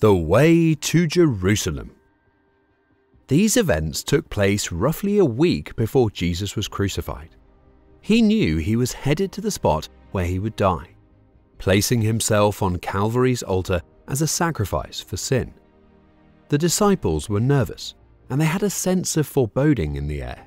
The way to Jerusalem. These events took place roughly a week before Jesus was crucified. He knew he was headed to the spot where he would die, placing himself on Calvary's altar as a sacrifice for sin. The disciples were nervous, and they had a sense of foreboding in the air.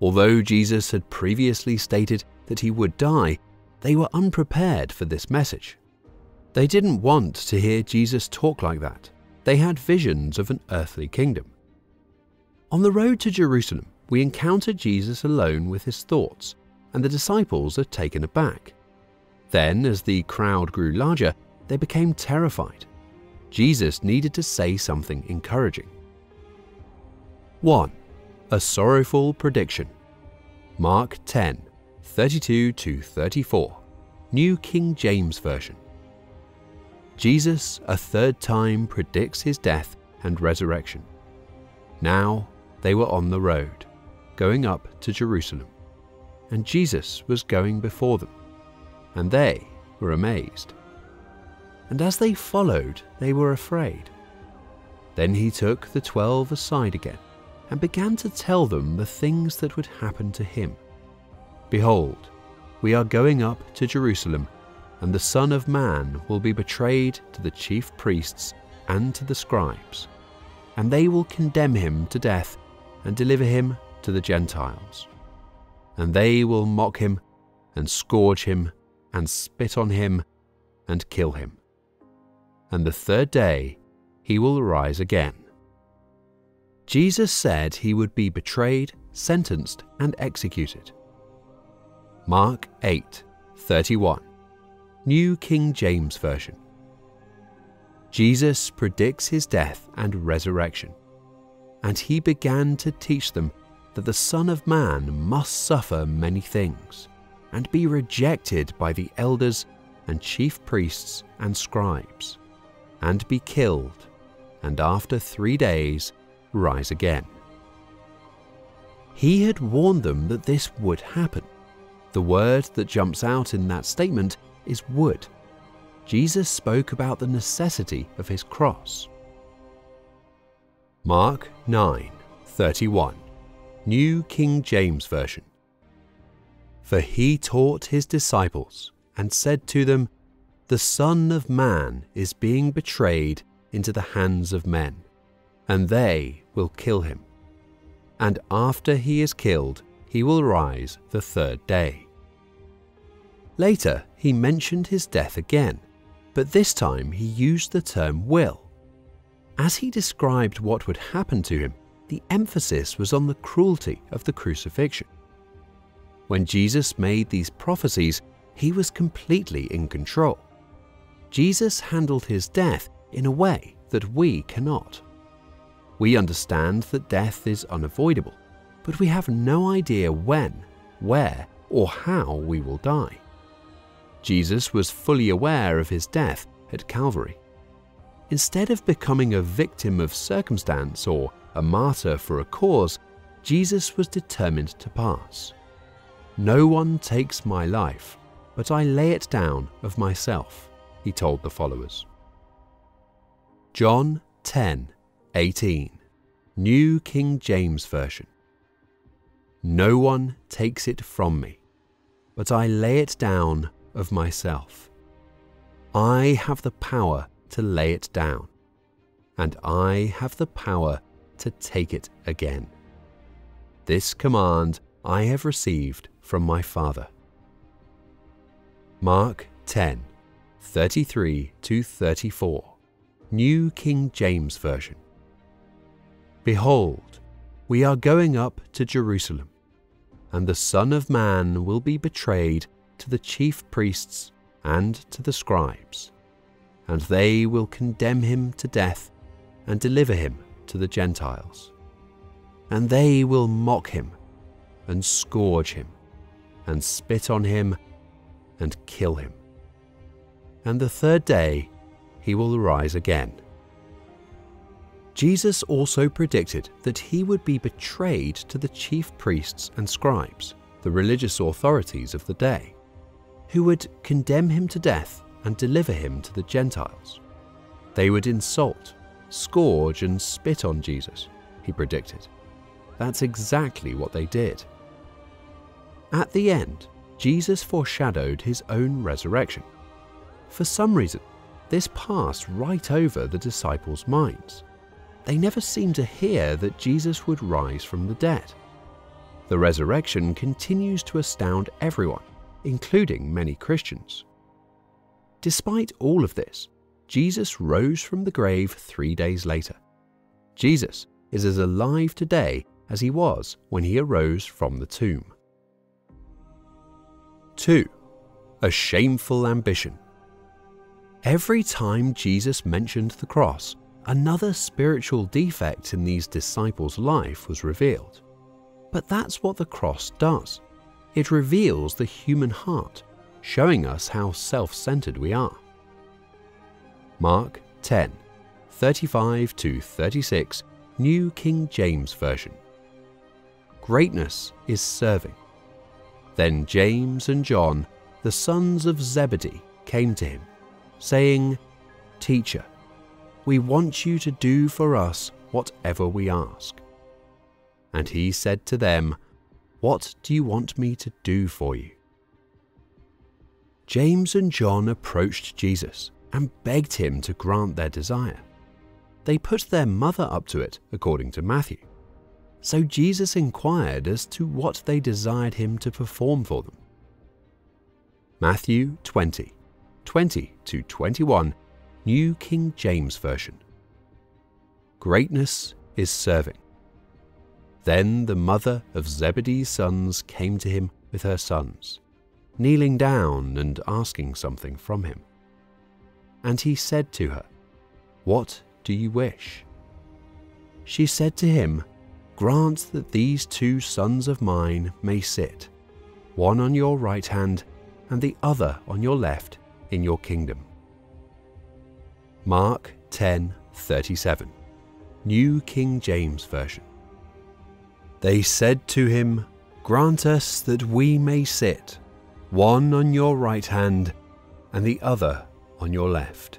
Although Jesus had previously stated that he would die, they were unprepared for this message. They didn't want to hear Jesus talk like that. They had visions of an earthly kingdom. On the road to Jerusalem, we encounter Jesus alone with his thoughts, and the disciples are taken aback. Then, as the crowd grew larger, they became terrified. Jesus needed to say something encouraging. 1. A sorrowful prediction. Mark 10, 32-34, New King James Version. Jesus a third time predicts his death and resurrection. Now they were on the road, going up to Jerusalem, and Jesus was going before them, and they were amazed. And as they followed, they were afraid. Then he took the 12 aside again, and began to tell them the things that would happen to him. Behold, we are going up to Jerusalem, and the Son of Man will be betrayed to the chief priests and to the scribes, and they will condemn him to death and deliver him to the Gentiles. And they will mock him and scourge him and spit on him and kill him. And the third day he will rise again. Jesus said he would be betrayed, sentenced, and executed. Mark 8:31. New King James Version. Jesus predicts his death and resurrection, and he began to teach them that the Son of Man must suffer many things, and be rejected by the elders and chief priests and scribes, and be killed, and after 3 days rise again. He had warned them that this would happen. The word that jumps out in that statement is would. Jesus spoke about the necessity of his cross. Mark 9:31, New King James Version. For he taught his disciples and said to them, the Son of Man is being betrayed into the hands of men, and they will kill him. And after he is killed, he will rise the third day. Later, he mentioned his death again, but this time he used the term will. As he described what would happen to him, the emphasis was on the cruelty of the crucifixion. When Jesus made these prophecies, he was completely in control. Jesus handled his death in a way that we cannot. We understand that death is unavoidable, but we have no idea when, where, or how we will die. Jesus was fully aware of his death at Calvary. Instead of becoming a victim of circumstance or a martyr for a cause, Jesus was determined to pass. No one takes my life, but I lay it down of myself, he told the followers. John 10:18, New King James Version. No one takes it from me, but I lay it down of myself. I have the power to lay it down, and I have the power to take it again. This command I have received from my Father. Mark 10:33-34, New King James Version. Behold, we are going up to Jerusalem, and the Son of Man will be betrayed to the chief priests and to the scribes, and they will condemn him to death and deliver him to the Gentiles. And they will mock him and scourge him and spit on him and kill him. And the third day he will rise again. Jesus also predicted that he would be betrayed to the chief priests and scribes, the religious authorities of the day, who would condemn him to death and deliver him to the Gentiles. They would insult, scourge, and spit on Jesus, he predicted. That's exactly what they did. At the end, Jesus foreshadowed his own resurrection. For some reason, this passed right over the disciples' minds. They never seemed to hear that Jesus would rise from the dead. The resurrection continues to astound everyone, including many Christians. Despite all of this, Jesus rose from the grave 3 days later. Jesus is as alive today as he was when he arose from the tomb. 2. A shameful ambition. Every time Jesus mentioned the cross, another spiritual defect in these disciples' life was revealed. But that's what the cross does. It reveals the human heart, showing us how self-centered we are. Mark 10, 35-36, New King James Version. Greatness is serving. Then James and John, the sons of Zebedee, came to him, saying, "Teacher, we want you to do for us whatever we ask." And he said to them, "What do you want me to do for you?" James and John approached Jesus and begged him to grant their desire. They put their mother up to it, according to Matthew. So Jesus inquired as to what they desired him to perform for them. Matthew 20, 20-21, New King James Version. Greatness is serving. Then the mother of Zebedee's sons came to him with her sons, kneeling down and asking something from him. And he said to her, "What do you wish?" She said to him, "Grant that these 2 sons of mine may sit, one on your right hand and the other on your left, in your kingdom." Mark 10:37, New King James Version. They said to him, "Grant us that we may sit, one on your right hand and the other on your left,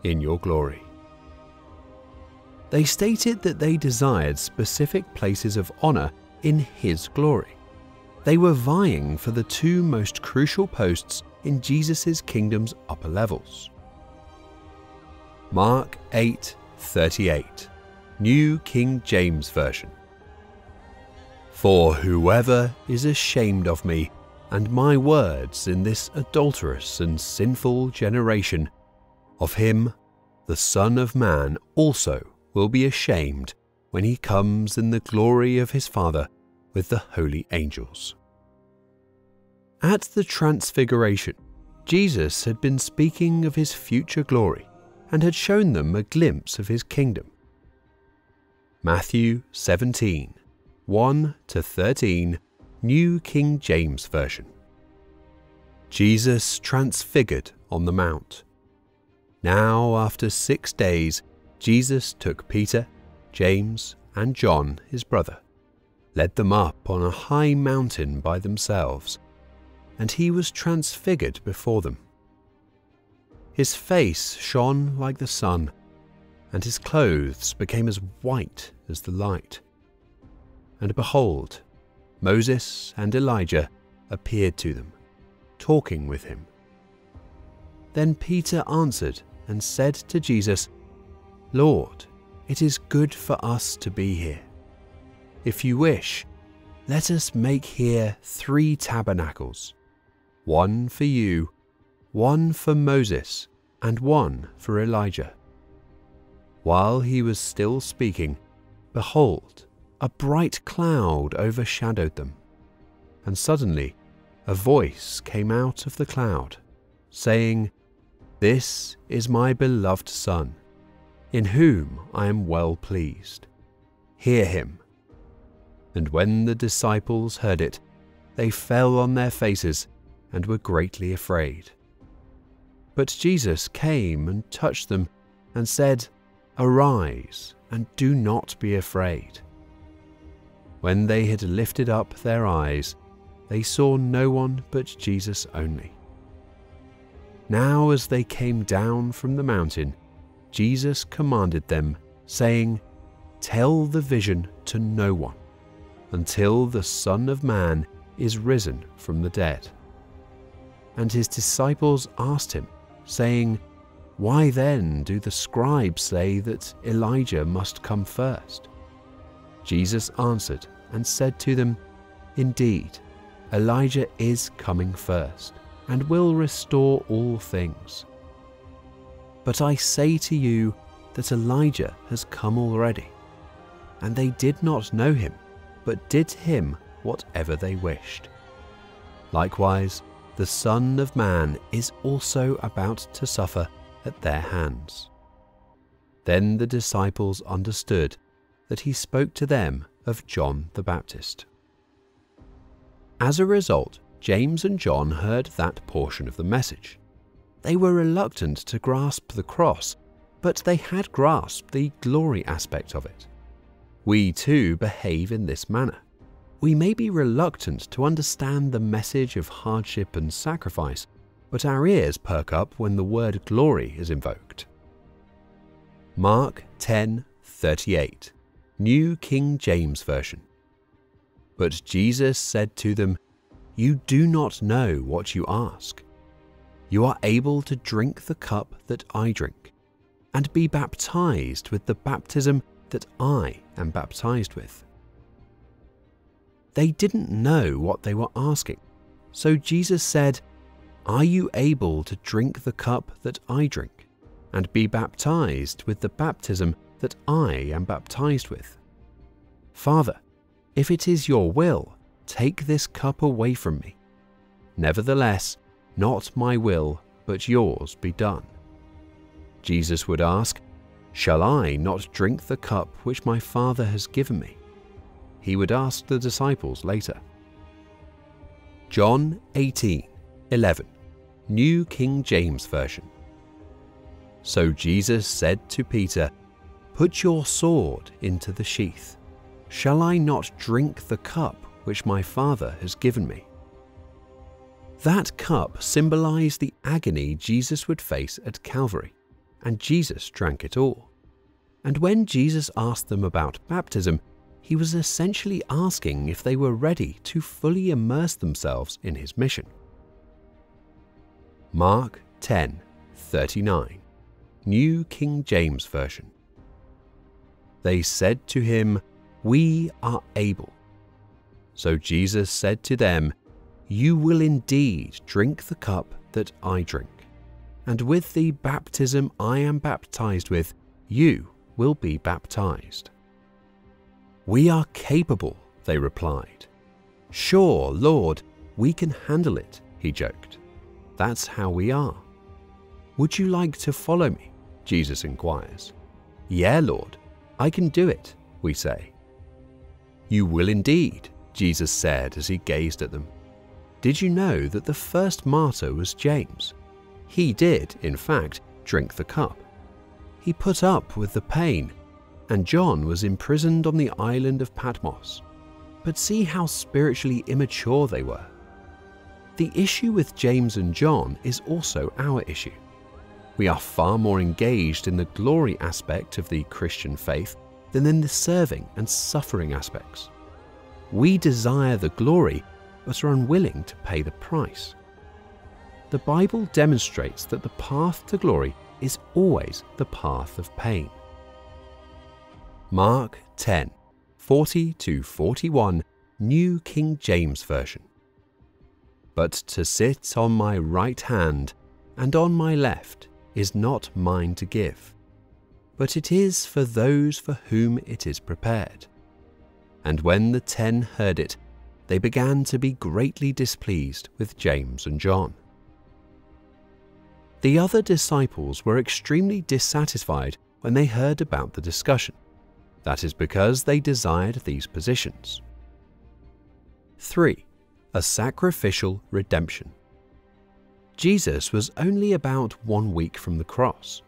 in your glory." They stated that they desired specific places of honor in his glory. They were vying for the 2 most crucial posts in Jesus' kingdom's upper levels. Mark 8:38, New King James Version. For whoever is ashamed of me and my words in this adulterous and sinful generation, of him the Son of Man also will be ashamed when he comes in the glory of his Father with the holy angels. At the Transfiguration, Jesus had been speaking of his future glory and had shown them a glimpse of his kingdom. Matthew 17, 1-13, New King James Version. Jesus transfigured on the mount. Now, after 6 days, Jesus took Peter, James, and John, his brother, led them up on a high mountain by themselves, and he was transfigured before them. His face shone like the sun, and his clothes became as white as the light. And behold, Moses and Elijah appeared to them, talking with him. Then Peter answered and said to Jesus, "Lord, it is good for us to be here. If you wish, let us make here 3 tabernacles, one for you, one for Moses, and one for Elijah." While he was still speaking, behold, a bright cloud overshadowed them, and suddenly a voice came out of the cloud, saying, "This is my beloved Son, in whom I am well pleased. Hear him." And when the disciples heard it, they fell on their faces and were greatly afraid. But Jesus came and touched them and said, "Arise, and do not be afraid." When they had lifted up their eyes, they saw no one but Jesus only. Now as they came down from the mountain, Jesus commanded them, saying, "Tell the vision to no one, until the Son of Man is risen from the dead." And his disciples asked him, saying, "Why then do the scribes say that Elijah must come first?" Jesus answered and said to them, "Indeed, Elijah is coming first, and will restore all things. But I say to you that Elijah has come already, and they did not know him, but did to him whatever they wished. Likewise, the Son of Man is also about to suffer at their hands." Then the disciples understood that he spoke to them of John the Baptist. As a result, James and John heard that portion of the message. They were reluctant to grasp the cross, but they had grasped the glory aspect of it. We too behave in this manner. We may be reluctant to understand the message of hardship and sacrifice, but our ears perk up when the word glory is invoked. Mark 10:38, New King James Version. But Jesus said to them, "You do not know what you ask. You are able to drink the cup that I drink, and be baptized with the baptism that I am baptized with." They didn't know what they were asking, so Jesus said, "Are you able to drink the cup that I drink, and be baptized with the baptism that I am baptized with? Father, if it is your will, take this cup away from me. Nevertheless, not my will, but yours be done." Jesus would ask, "Shall I not drink the cup which my Father has given me?" He would ask the disciples later. John 18:11, New King James Version. So Jesus said to Peter, "Put your sword into the sheath. Shall I not drink the cup which my Father has given me?" That cup symbolized the agony Jesus would face at Calvary, and Jesus drank it all. And when Jesus asked them about baptism, he was essentially asking if they were ready to fully immerse themselves in his mission. Mark 10:39, New King James Version. They said to him, "We are able." So Jesus said to them, "You will indeed drink the cup that I drink, and with the baptism I am baptized with, you will be baptized." "We are capable," they replied. "Sure, Lord, we can handle it," he joked. "That's how we are." "Would you like to follow me?" Jesus inquires. "Yeah, Lord, I can do it," we say. "You will indeed," Jesus said as he gazed at them. "Did you know that the first martyr was James? He did, in fact, drink the cup. He put up with the pain, and John was imprisoned on the island of Patmos. But see how spiritually immature they were. The issue with James and John is also our issue. We are far more engaged in the glory aspect of the Christian faith than in the serving and suffering aspects. We desire the glory, but are unwilling to pay the price. The Bible demonstrates that the path to glory is always the path of pain. Mark 10:40-41, New King James Version. But to sit on my right hand and on my left is not mine to give, but it is for those for whom it is prepared. And when the 10 heard it, they began to be greatly displeased with James and John. The other disciples were extremely dissatisfied when they heard about the discussion. That is because they desired these positions. 3. A sacrificial redemption. Jesus was only about 1 week from the cross.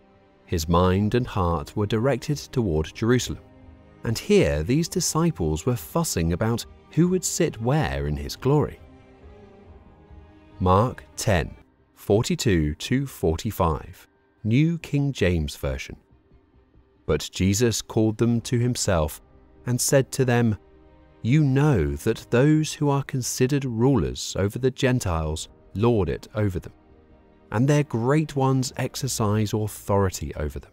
His mind and heart were directed toward Jerusalem, and here these disciples were fussing about who would sit where in his glory. Mark 10:42-45, New King James Version, But Jesus called them to himself and said to them, "You know that those who are considered rulers over the Gentiles lord it over them, and their great ones exercise authority over them.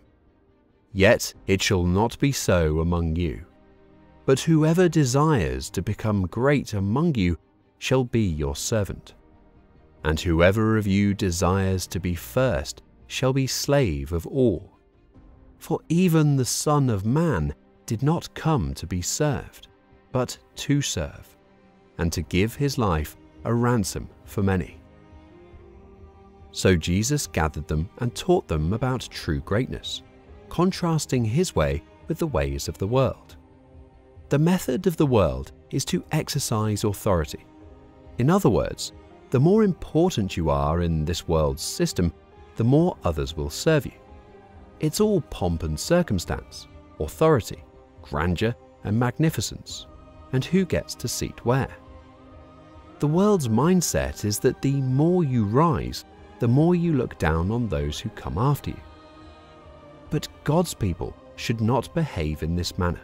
Yet it shall not be so among you. But whoever desires to become great among you shall be your servant. And whoever of you desires to be first shall be slave of all. For even the Son of Man did not come to be served, but to serve, and to give his life a ransom for many." So Jesus gathered them and taught them about true greatness, contrasting his way with the ways of the world. The method of the world is to exercise authority. In other words, the more important you are in this world's system, the more others will serve you. It's all pomp and circumstance, authority, grandeur and magnificence, and who gets to seat where. The world's mindset is that the more you rise, the more you look down on those who come after you. But God's people should not behave in this manner.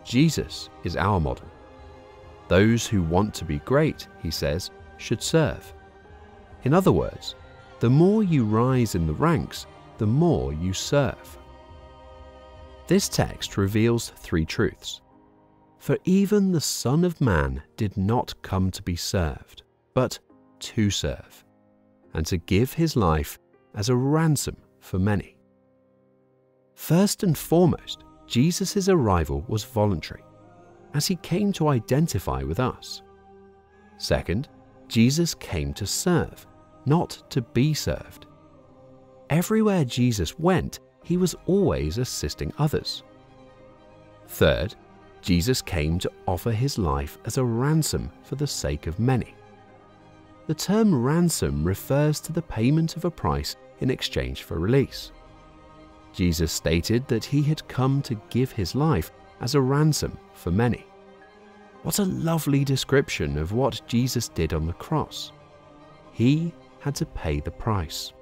Jesus is our model. Those who want to be great, he says, should serve. In other words, the more you rise in the ranks, the more you serve. This text reveals three truths. For even the Son of Man did not come to be served, but to serve, and to give his life as a ransom for many. First and foremost, Jesus' arrival was voluntary, as he came to identify with us. Second, Jesus came to serve, not to be served. Everywhere Jesus went, he was always assisting others. Third, Jesus came to offer his life as a ransom for the sake of many. The term ransom refers to the payment of a price in exchange for release. Jesus stated that he had come to give his life as a ransom for many. What a lovely description of what Jesus did on the cross. He had to pay the price.